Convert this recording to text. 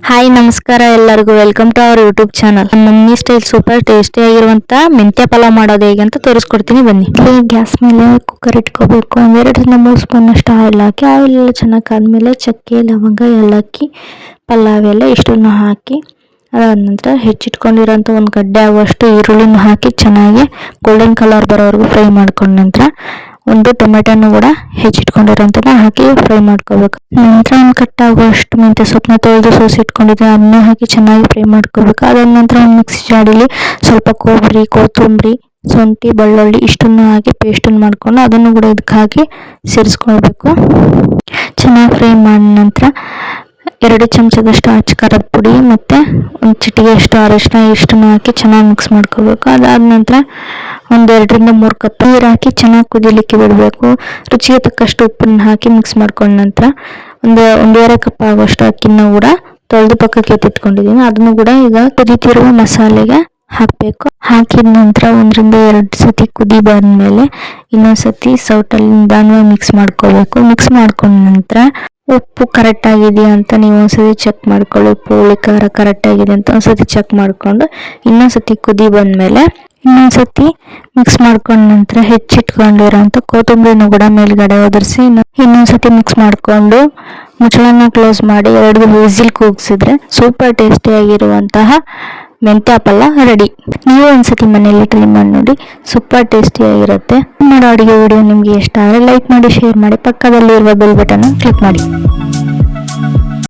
Hi ನಮಸ್ಕಾರ ಎಲ್ಲರಿಗೂ welcome to our YouTube channel. Mummy style super tasty ಆಗಿರುವಂತ ಮೆಂತ್ಯ ಪಲಾವ್ ಮಾಡೋದು ಹೇಗೆ ಅಂತ ತೋರಿಸ್ಕೊಡ್ತೀನಿ ಬನ್ನಿ. ಇಲ್ಲಿ ಗ್ಯಾಸ್ ಮೇಲೆ ಕುಕ್ಕರ್ ಇಟ್ಕೋಬೇಕು. 2-3 ಸ್ಪೂನ್ ಅಷ್ಟು ಆಯಿಲ್ ಹಾಕಿ, ಆಯಿಲ್ ಎಲ್ಲ ಚೆನ್ನಾಗಿ ಆದ್ಮೇಲೆ ಚಕ್ಕೆ, ಲವಂಗ, ಏಲಕ್ಕಿ, ಪಲಾವ್ ಎಲ್ಲ ಇಷ್ಟನ್ನು ಹಾಕಿ ಅದಾದ ನಂತರ ಹೆಚ್ಚಿಟ್ಕೊಂಡಿರೋಂಥ ಒಂದು ಗಡ್ಡೆ ಆಗುವಷ್ಟು ಈರುಳ್ಳಿನ ಹಾಕಿ ಚೆನ್ನಾಗಿ ಗೋಲ್ಡನ್ ಕಲರ್ ಬರೋವರೆಗೂ ಫ್ರೈ ಮಾಡ್ಕೊಂಡ ನಂತರ ಒಂದು ಟೊಮೆಟೊನು ಕೂಡ ಹೆಚ್ಚಿಟ್ಕೊಂಡಿರೋಂಥದ್ದು ಹಾಕಿ ಫ್ರೈ ಮಾಡ್ಕೋಬೇಕು. ನಂತರ ಒಂದು ಕಟ್ ಆಗುವಷ್ಟು ಮೆಂತ್ಯ ಸೊಪ್ಪನ್ನ ತೊಳೆದು ಸೋಸಿಟ್ಕೊಂಡಿದ್ರೆ ಅದನ್ನ ಹಾಕಿ ಚೆನ್ನಾಗಿ ಫ್ರೈ ಮಾಡ್ಕೋಬೇಕು. ಅದಾದ ನಂತರ ಒಂದು ಮಿಕ್ಸಿ ಜಾಡಿಲಿ ಸ್ವಲ್ಪ ಕೊತ್ತಂಬರಿ, ಶುಂಠಿ, ಬೆಳ್ಳುಳ್ಳಿ ಇಷ್ಟನ್ನು ಹಾಕಿ ಪೇಸ್ಟನ್ನು ಮಾಡ್ಕೊಂಡು ಅದನ್ನು ಕೂಡ ಇದಕ್ಕೆ ಹಾಕಿ ಸೇರಿಸ್ಕೊಳ್ಬೇಕು. ಚೆನ್ನಾಗಿ ಫ್ರೈ ಮಾಡಿದ ನಂತರ 2 ಚಮಚದಷ್ಟು ಅಚ್ಚ ಖಾರದ ಪುಡಿ ಮತ್ತು ಒಂದು ಚಿಟಿಗೆಯಷ್ಟು ಅರಿಶಿನ ಇಷ್ಟನ್ನು ಹಾಕಿ ಚೆನ್ನಾಗಿ ಮಿಕ್ಸ್ ಮಾಡ್ಕೋಬೇಕು. ಅದಾದ ನಂತರ 2-3 ಕಪ್ ನೀರು ಹಾಕಿ ಚೆನ್ನಾಗಿ ಕುದಿಲಿಕ್ಕೆ ಬಿಡಬೇಕು. ರುಚಿಗೆ ತಕ್ಕಷ್ಟು ಉಪ್ಪನ್ನು ಹಾಕಿ ಮಿಕ್ಸ್ ಮಾಡ್ಕೊಂಡ ನಂತರ ಒಂದೂವರೆ ಕಪ್ ಆಗುವಷ್ಟು ಅಕ್ಕಿನ ಕೂಡ ತೊಳೆದು ಪಕ್ಕಕ್ಕೆ ಎತ್ತಿಟ್ಕೊಂಡಿದ್ದೀನಿ. ಅದನ್ನು ಕೂಡ ಈಗ ಕುದೀತಿರುವ ಮಸಾಲೆಗೆ ಹಾಕಬೇಕು. ಹಾಕಿದ ನಂತರ 1-2 ಸತಿ ಕುದಿ ಬಂದಮೇಲೆ ಇನ್ನೊಂದು ಸತಿ ಸೌಟಲ್ಲಿ ನಿಧಾನವಾಗಿ ಮಿಕ್ಸ್ ಮಾಡ್ಕೋಬೇಕು. ಮಿಕ್ಸ್ ಮಾಡ್ಕೊಂಡ ನಂತರ ಉಪ್ಪು ಕರೆಕ್ಟ್ ಆಗಿದೆಯಾ ಅಂತ ನೀವು ಒಂದ್ಸತಿ ಚೆಕ್ ಮಾಡ್ಕೊಳ್ಳಿ. ಉಪ್ಪು, ಹುಳಿ, ಖಾರ ಕರೆಕ್ಟ್ ಆಗಿದೆ ಅಂತ ಒಂದ್ಸತಿ ಚೆಕ್ ಮಾಡಿಕೊಂಡು ಇನ್ನೊಂದ್ಸತಿ ಕುದಿ ಬಂದಮೇಲೆ ಇನ್ನೊಂದ್ಸತಿ ಮಿಕ್ಸ್ ಮಾಡ್ಕೊಂಡ ನಂತರ ಹೆಚ್ಚಿಟ್ಕೊಂಡಿರೋಂಥ ಕೊತ್ತಂಬರಿನೂ ಕೂಡ ಮೇಲ್ಗಡೆ ಒದರಿಸಿ ಇನ್ನೊಂದ್ಸತಿ ಮಿಕ್ಸ್ ಮಾಡಿಕೊಂಡು ಮುಚ್ಚಳನ ಕ್ಲೋಸ್ ಮಾಡಿ 2 ವಿಸಿಲ್ ಕೂಗಿಸಿದ್ರೆ ಸೂಪರ್ ಟೇಸ್ಟಿಯಾಗಿರುವಂತಹ ಮೆಂತ್ಯ ಪಲಾವ್ ರೆಡಿ. ನೀವು ಒಂದ್ಸತಿ ಮನೆಯಲ್ಲಿ ಟ್ರೈ ಮಾಡಿ ನೋಡಿ, ಸೂಪರ್ ಟೇಸ್ಟಿಯಾಗಿರುತ್ತೆ. ಮಾಡೋ ಅಡುಗೆ ವಿಡಿಯೋ ನಿಮಗೆ ಇಷ್ಟ ಆದರೆ ಲೈಕ್ ಮಾಡಿ, ಶೇರ್ ಮಾಡಿ, ಪಕ್ಕದಲ್ಲಿರುವ ಬೆಲ್ ಬಟನ್ ಕ್ಲಿಕ್ ಮಾಡಿ.